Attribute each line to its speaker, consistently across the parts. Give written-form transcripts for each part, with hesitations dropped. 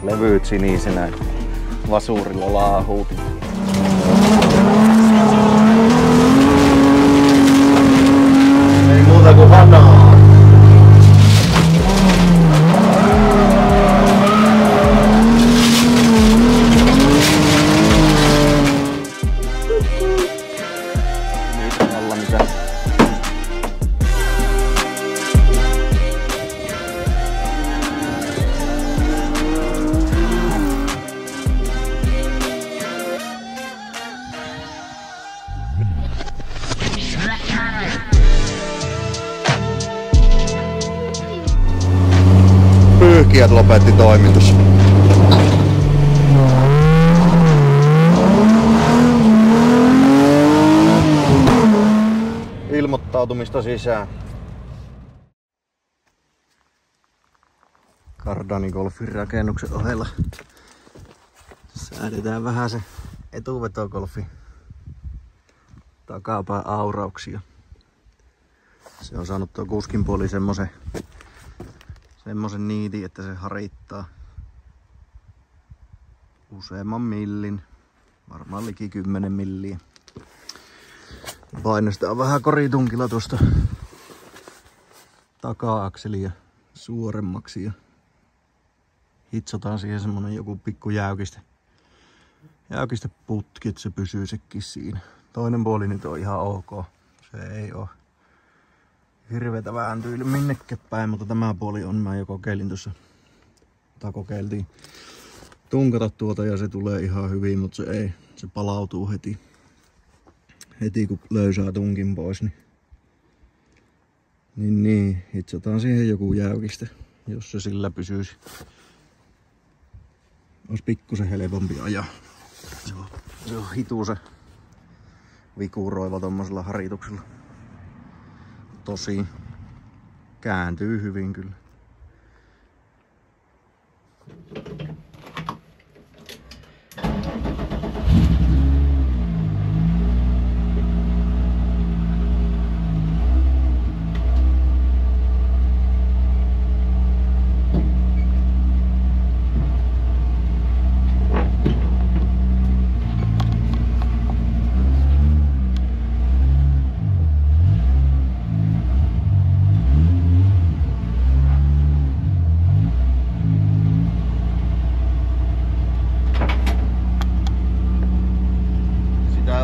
Speaker 1: Levyt sinisenä. Vasurilla laahuutin. Ei muuta kuin hanaa. Pyyhkijät lopetti toimitus. Ilmoittautumista sisään. Cardani Golfin rakennuksen ohella säädetään vähän se etuvetogolfi takapään aurauksia. Se on saanut tuo kuskin puoli semmosen niitin, että se harittaa useamman millin, varmaan liki 10 milliä. Painostaa vähän koritunkilla tuosta taka-akselia suoremmaksi ja hitsotaan siihen semmonen joku pikku jäykisteputki, että se pysyy sekin siinä. Toinen puoli nyt on ihan ok, se ei oo hirveetä vääntyily minnekään päin, mutta tämä puoli on, mä jo kokeilin tuossa, kokeiltiin tunkata tuota ja se tulee ihan hyvin, mutta se ei, se palautuu heti kun löysää tunkin pois, niin hitsataan siihen joku jäykiste, jos se sillä pysyisi. Olisi pikkusen helpompi ajaa. Se on hitu se vikuroiva tommosella harituksella. Tosi kääntyy hyvin kyllä.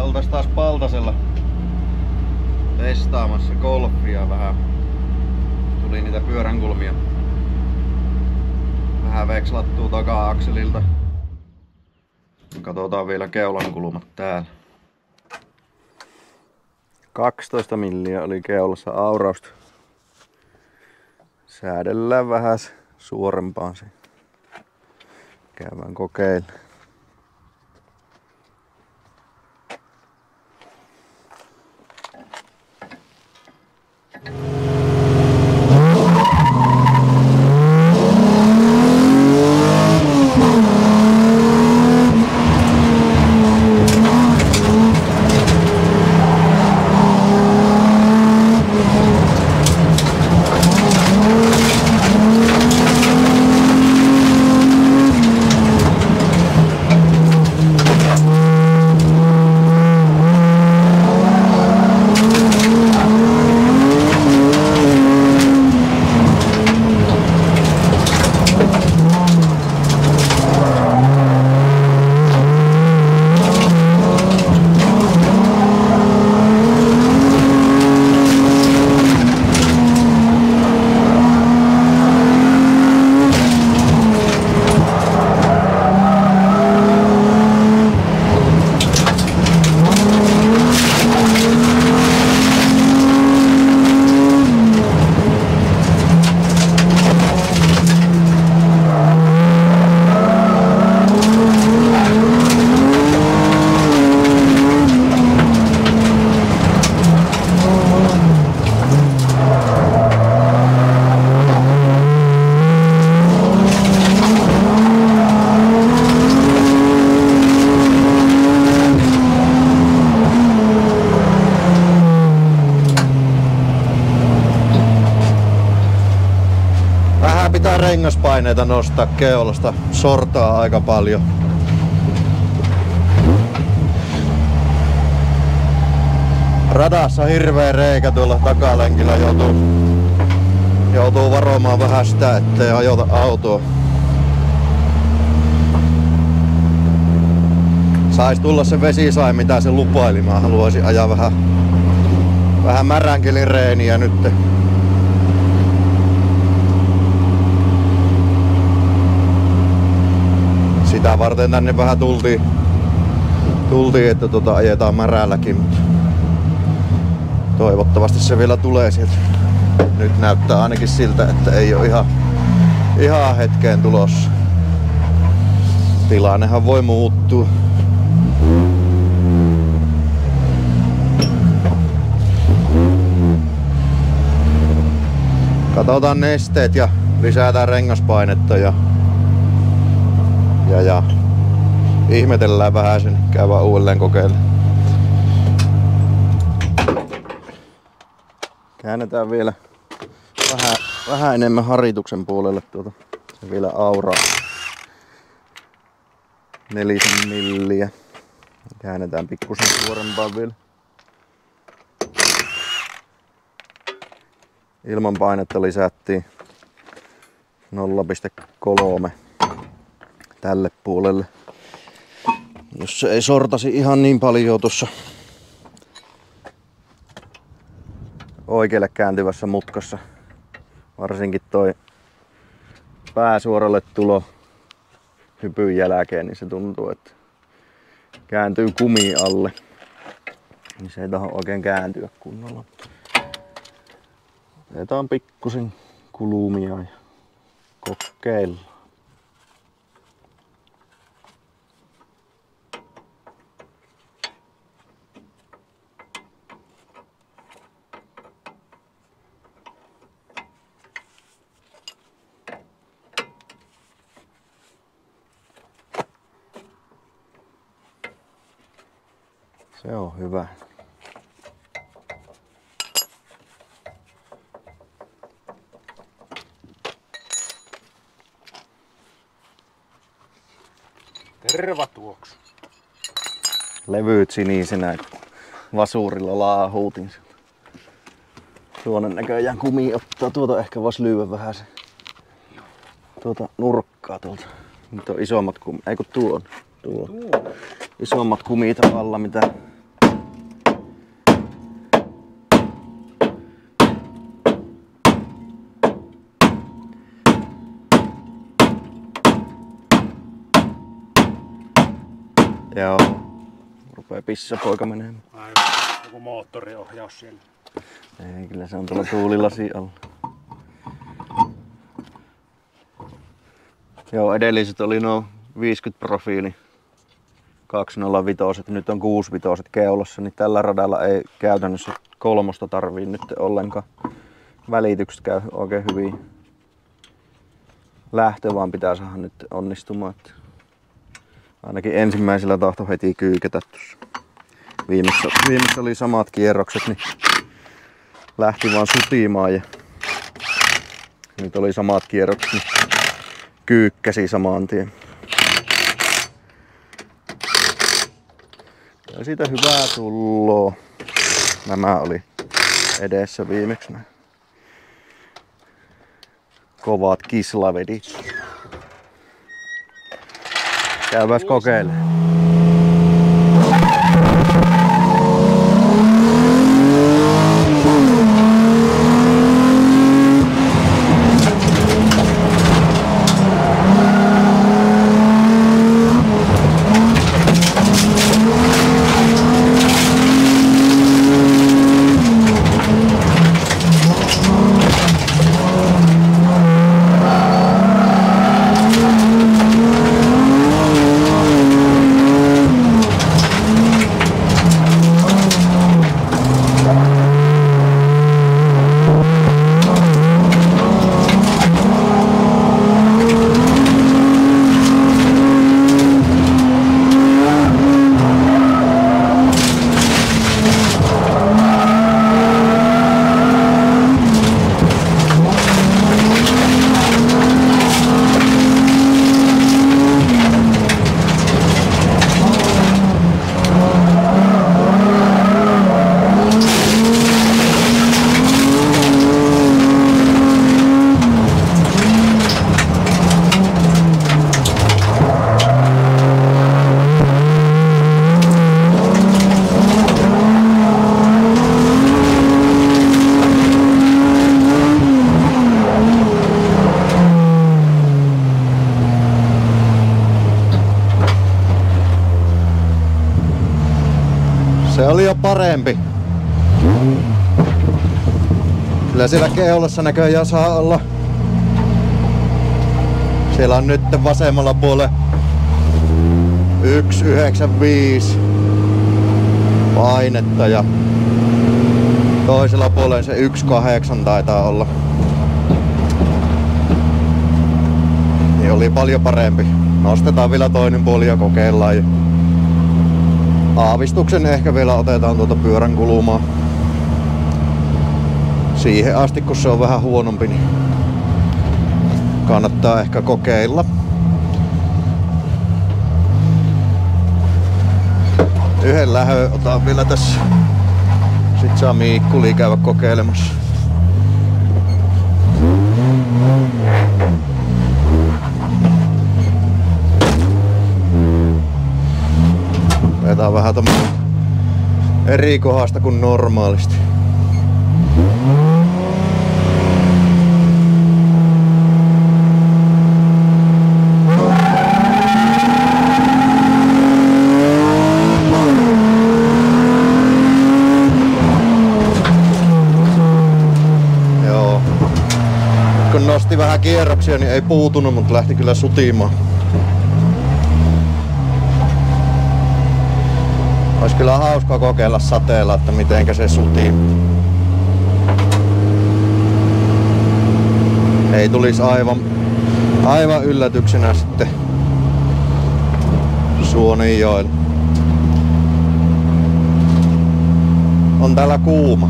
Speaker 1: Oltais taas Paltasella testaamassa golfia vähän. Tuli niitä pyöränkulmia vähän vekslattuu taka-akselilta. Katsotaan vielä keulan kulmat täällä. 12 milliä oli keulassa aurausta. Säädellään vähän suorempaan se. Käydään kokeilemaan. rengaspaineita nostaa keulasta. Sortaa aika paljon. Radassa hirveä reikä tuolla takalenkillä, joutuu varomaan vähän sitä, ettei ajota autoa. Sais tulla se vesisai, mitä se lupaili. Mä haluaisin ajaa vähän märänkelin reeniä nyt. Sitä varten tänne vähän tultiin että ajetaan märälläkin, mutta toivottavasti se vielä tulee sieltä. Nyt näyttää ainakin siltä, että ei ole ihan hetkeen tulossa. Tilannehan voi muuttua. Katsotaan nesteet ja lisätään rengaspainetta ja ihmetellään vähän sen, käydään uudelleen kokeilemaan. Käännetään vielä vähän enemmän harituksen puolelle se vielä auraa. 4 milliä. Käännetään pikkusen suorempaan vielä. Ilmanpainetta lisättiin 0,3 tälle puolelle. Jos se ei sortasi ihan niin paljon tuossa oikealle kääntyvässä mutkassa. Varsinkin toi pääsuoralle tulo hypyn jälkeen, niin se tuntuu, että kääntyy kumi alle. Niin se ei tahdo oikein kääntyä kunnolla. Otetaan pikkusen kulumia ja kokeillaan. Se on hyvä.
Speaker 2: Tervatuoksu.
Speaker 1: Levyt sinisenä, vasurilla laahuutin. Tuonne näköjään kumi ottaa, ehkä vois lyödä vähän se. Nurkkaa tuolta. Nyt on isommat kumit, ei kun tuo. Isommat kumit alla, mitä joo. Rupee pissapoika menemään.
Speaker 2: Aivan. Joku moottoriohjaus siellä.
Speaker 1: Ei, kyllä se on tuolla tuulilasi alla. Joo, edelliset oli nuo 50 profiili 205, nyt on 65 keulassa, niin tällä radalla ei käytännössä 3 tarvii nyt ollenkaan. Välitykset käy oikein hyvin. Lähtö vaan pitää saada nyt onnistumaan. Ainakin ensimmäisellä tahto heti kyykätä tuossa. Viimeksi oli samat kierrokset, niin lähti vaan sutimaan ja nyt oli samat kierrokset, niin kyykkäsi saman tien. Ja siitä hyvää tulloo. Nämä oli edessä viimeksi. Kovat kislavedit. Käypäs kokeilemaan. Se oli jo parempi. Kyllä siellä keulassa näköjään saa olla. Siellä on nyt vasemmalla puolella 195 painetta ja toisella puolella se 1.8 taitaa olla. Niin oli paljon parempi. Nostetaan vielä toinen puoli ja kokeillaan. Ja aavistuksen ehkä vielä otetaan tuota pyörän kulumaa. Siihen asti kun se on vähän huonompi, niin kannattaa ehkä kokeilla. Yhden lähön otan vielä tässä. Sit saa Miikkuli käydä kokeilemassa. Vetää vähän tommonen eri kohdasta kuin normaalisti. Joo. Kun nosti vähän kierroksia, niin ei puutunut, mutta lähti kyllä sutimaan. Olisi kyllä hauska kokeilla sateella, että mitenkä se sutii. Ei tulisi aivan yllätyksenä sitten Suonenjoella. On täällä kuuma.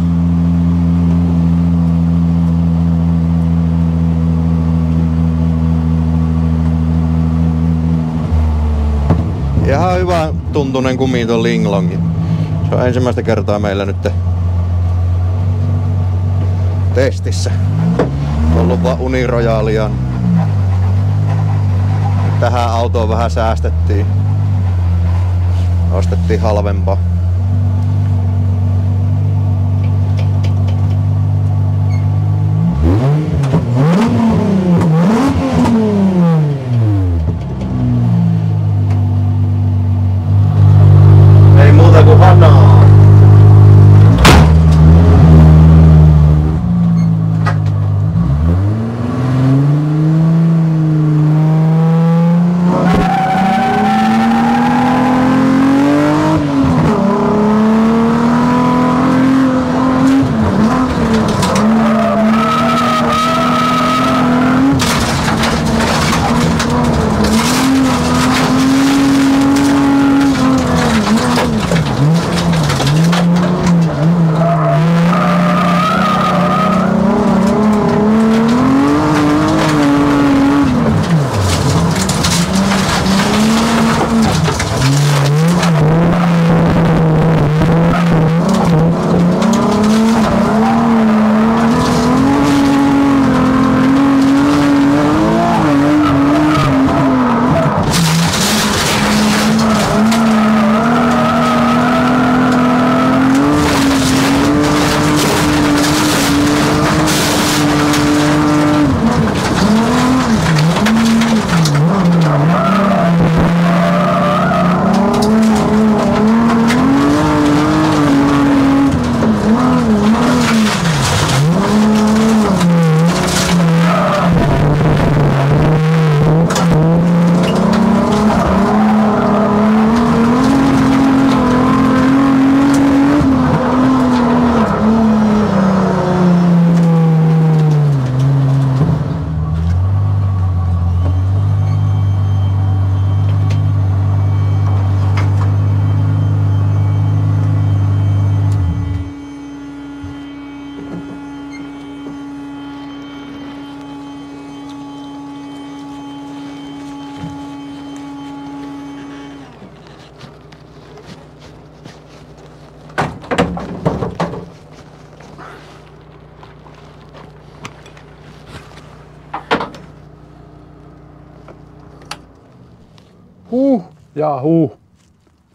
Speaker 1: Ihan hyvä tuntunen kumi tuon Linglongin. Se on ensimmäistä kertaa meillä nyt testissä. On lupa Uniroyalia. Tähän autoon vähän säästettiin. Ostettiin halvempaa. Ei muuta kuin hanaa.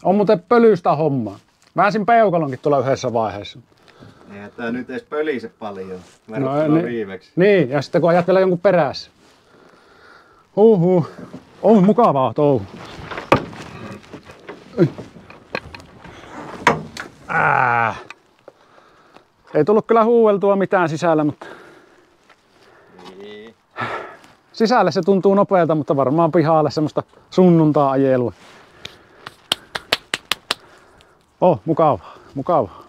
Speaker 2: On muuten pölystä hommaa. Väänsin peukalonkin tuolla yhdessä vaiheessa.
Speaker 1: Eihän tää nyt edes pölise paljon verrattuna viimeksi.
Speaker 2: Niin, ja sitten kun ajat vielä jonkun perässä. On mukavaa touhu. Ei tullut kyllä huueltua mitään sisällä, mutta... Sisälle se tuntuu nopealta, mutta varmaan pihalle semmoista sunnuntaa-ajelua. Mukavaa, mukavaa.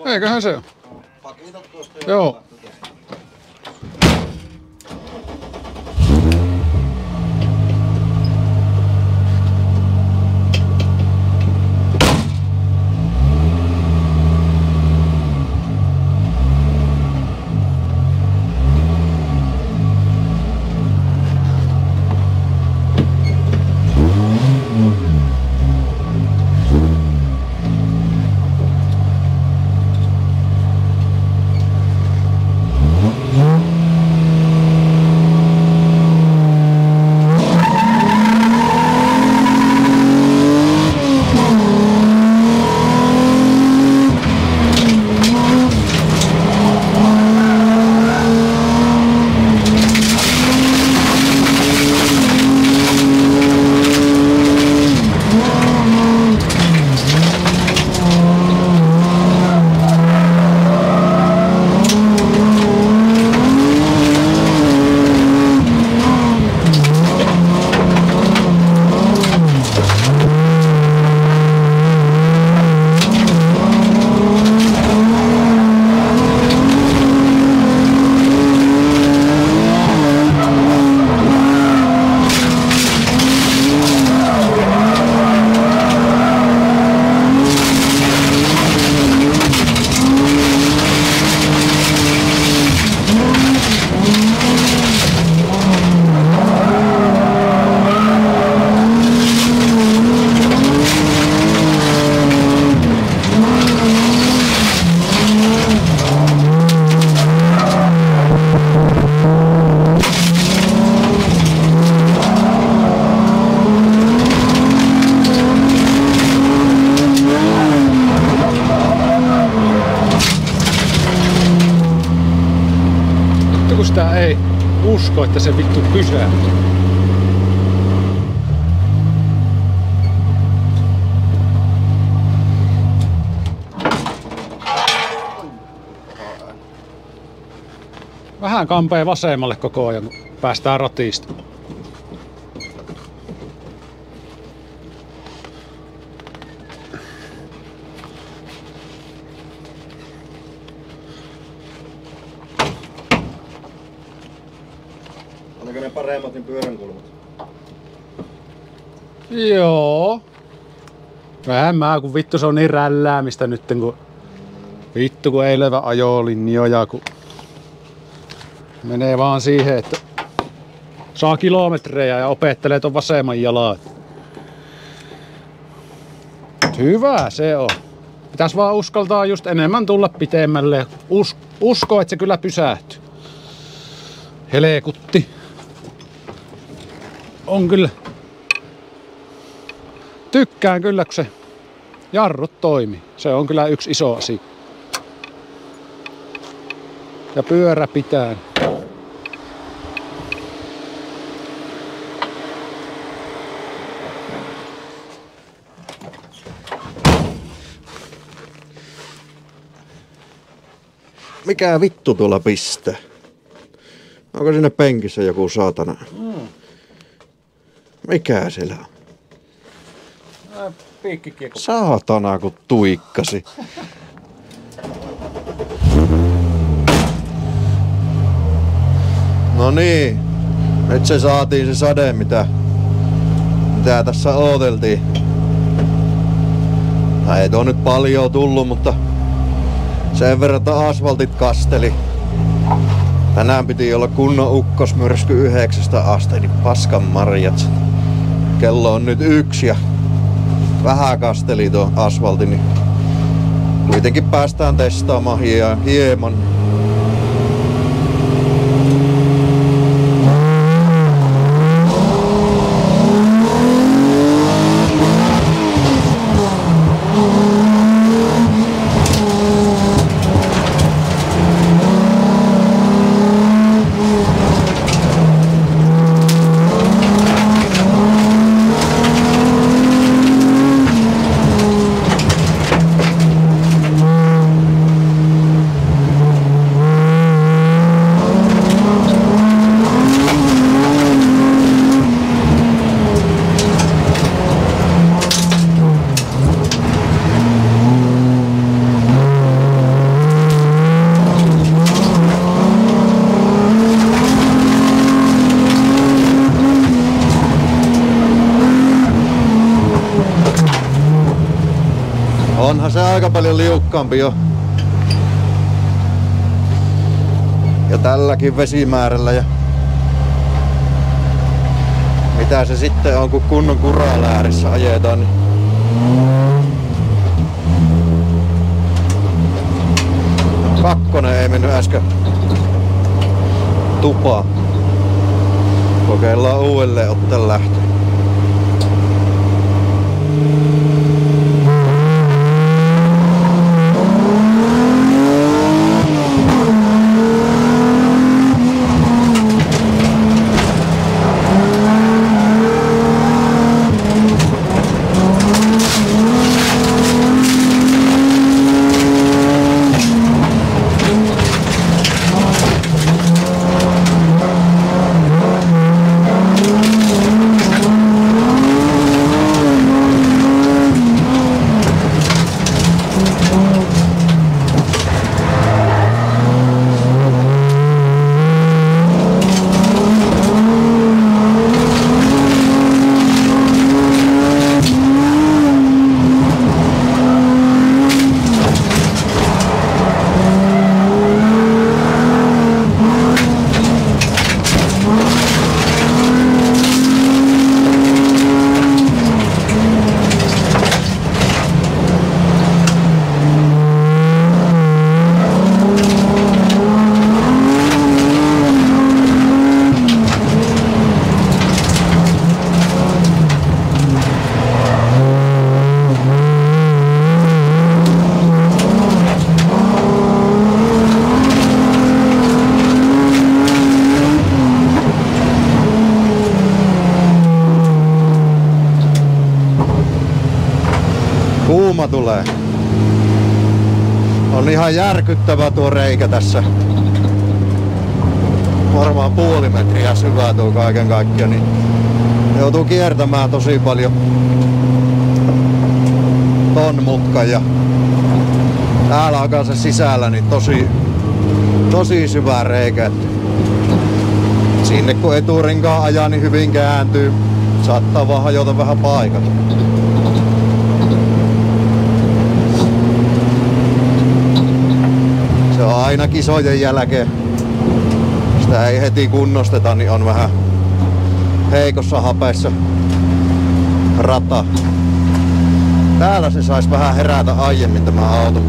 Speaker 2: Eiköhän se ole. Joo. Sitä ei usko, että se vittu pysähtyy. Vähän kampee vasemmalle koko ajan, kun päästään ratista.
Speaker 1: Oliko ne paremmat niin pyöränkulmat?
Speaker 2: Joo. Vähän kun vittu se on niin rälläämistä nyt, kun vittu kun ei levä ajolinjoja, kun menee vaan siihen, että saa kilometrejä ja opettelee ton vasemman jalan. Hyvä se on. Pitäis vaan uskaltaa just enemmän tulla pitemmälle ja uskoo, että se kyllä pysähtyy. Helekutti. On kyllä. Tykkään kyllä, kun se jarrut toimii. Se on kyllä yksi iso asia. Ja pyörä pitää.
Speaker 1: Mikä vittu tuolla pistää? Onko sinne penkissä joku saatana? Mikä siellä on?
Speaker 2: Piikkikiekko.
Speaker 1: Saatana kun tuikkasi. No niin. Nyt se saatiin se sade, mitä tässä ooteltiin. Ei tuo nyt paljon tullut, mutta sen verran, että asfaltit kasteli. Tänään piti olla kunnon ukkosmyrsky 9 asti, niin paskan marjat. Kello on nyt 1 ja vähän kasteli tuon asfaltin, niin kuitenkin päästään testaamaan hieman. Onhan se aika paljon liukkaampi jo. Ja tälläkin vesimäärällä. Ja mitä se sitten on, kun kunnon kuraläärissä ajetaan, niin kakkonen ei mennyt äsken tupaan. Kokeillaan uudelleen ottaa lähtö. Kuuma tulee. On ihan järkyttävä tuo reikä tässä. Varmaan puoli metriä syvää tuo kaiken kaikkiaan, niin joutuu kiertämään tosi paljon ton mutkan ja täällä alkaa se sisällä niin tosi syvä reikä. Sinne kun eturinkaan ajaa, niin hyvin kääntyy. Saattaa vaan hajota vähän paikat. Se on aina kisojen jälkeen. Sitä ei heti kunnosteta, niin on vähän heikossa hapeessa rata. Täällä se sais vähän herätä aiemmin tämä auto.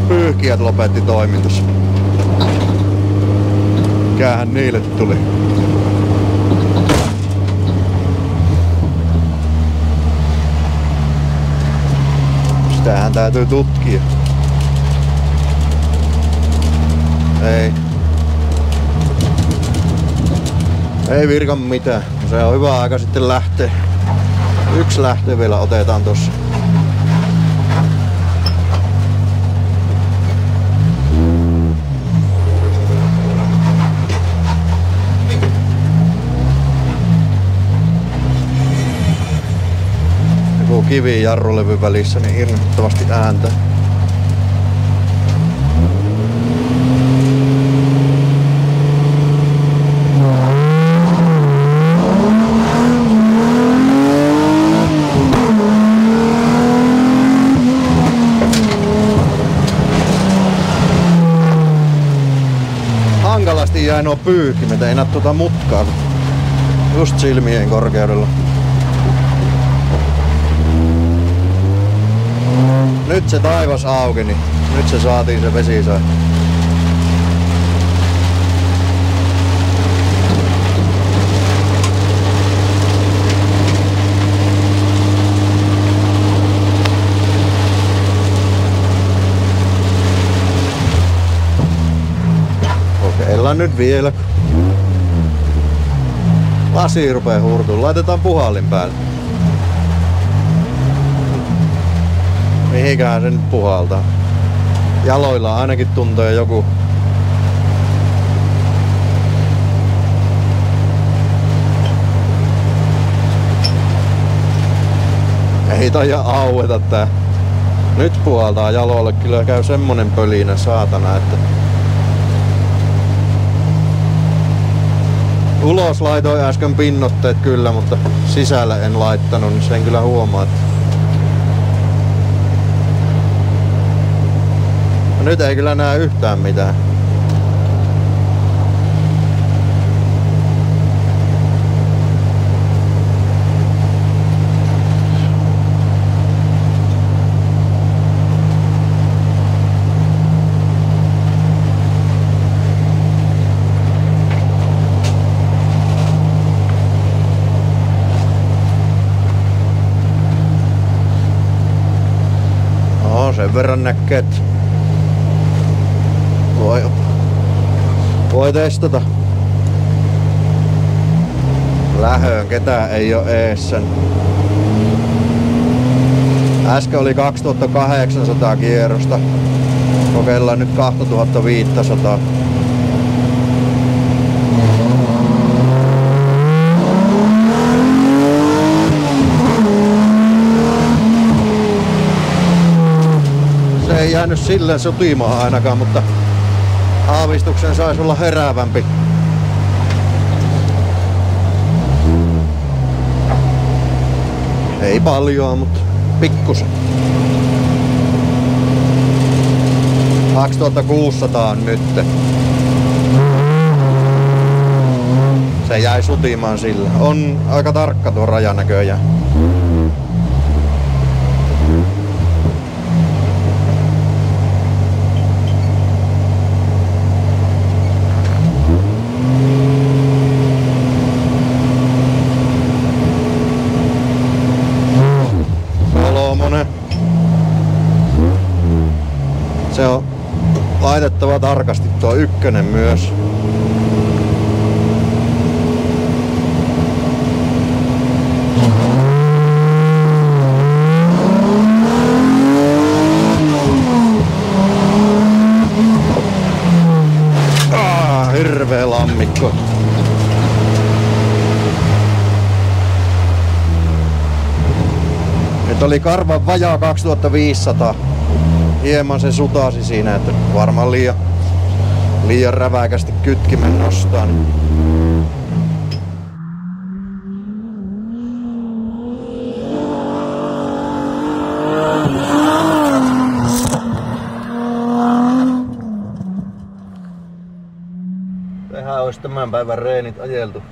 Speaker 1: Pyyhkijät lopetti toimintansa. Mikähän niille tuli? Sitähän täytyy tutkia. Ei virka mitään. Se on hyvä aika sitten lähteä. Yksi lähtö vielä otetaan tossa. Joku kivi jarrulevyn välissä, niin hirvittävästi ääntä. päin nuo pyyhkimet, ei näe tuota mutkaa. Just silmien korkeudella. Nyt se taivas auki, niin nyt se saatiin se vesisade. Kokeillaan nyt vielä. Lasi rupee hurtuun. Laitetaan puhallin päälle. Mihinkään se nyt puhaltaa. Jaloilla ainakin tuntee joku. Ei taida aueta tää. Nyt puhaltaa jaloille. Kyllä käy semmonen pölinä saatana, että ulos laitoin äsken pinnotteet kyllä, mutta sisällä en laittanut, niin sen kyllä huomaa. Nyt ei kyllä näe yhtään mitään. Sen verran näkee, että voi testata. Lähöön ketään ei oo eessä. Äsken oli 2800 kierrosta. Kokeillaan nyt 2500. Ei jäänyt silleen sutimaan ainakaan, mutta aavistuksen saisi olla heräävämpi. Ei paljon, mutta pikkusen. 2600 on nyt. Se jäi sutimaan sillä. On aika tarkka tuo raja näköjään. Se on laitettava tarkasti tuo ykkönen myös. Hirveä lammikko. Nyt oli karvan vajaa 2500. Hieman se sutasi siinä, että varmaan liian räväkästi kytkimen nostaa. Tehän olisi tämän päivän reenit ajeltu.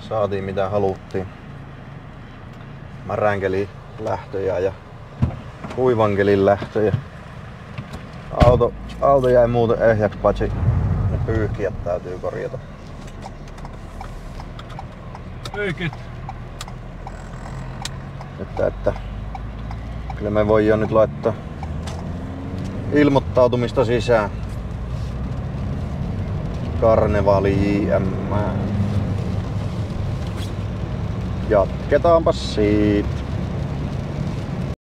Speaker 1: Saatiin mitä haluttiin. Märänkelin lähtöjä ja kuivankelin lähtöjä. Auto jäi muuten ehjäksi, paitsi ne pyyhkijät täytyy korjata.
Speaker 2: Pyyhkit.
Speaker 1: Että kyllä me voidaan nyt laittaa ilmoittautumista sisään. Karnevaali JM. Jatketaanpa siitä.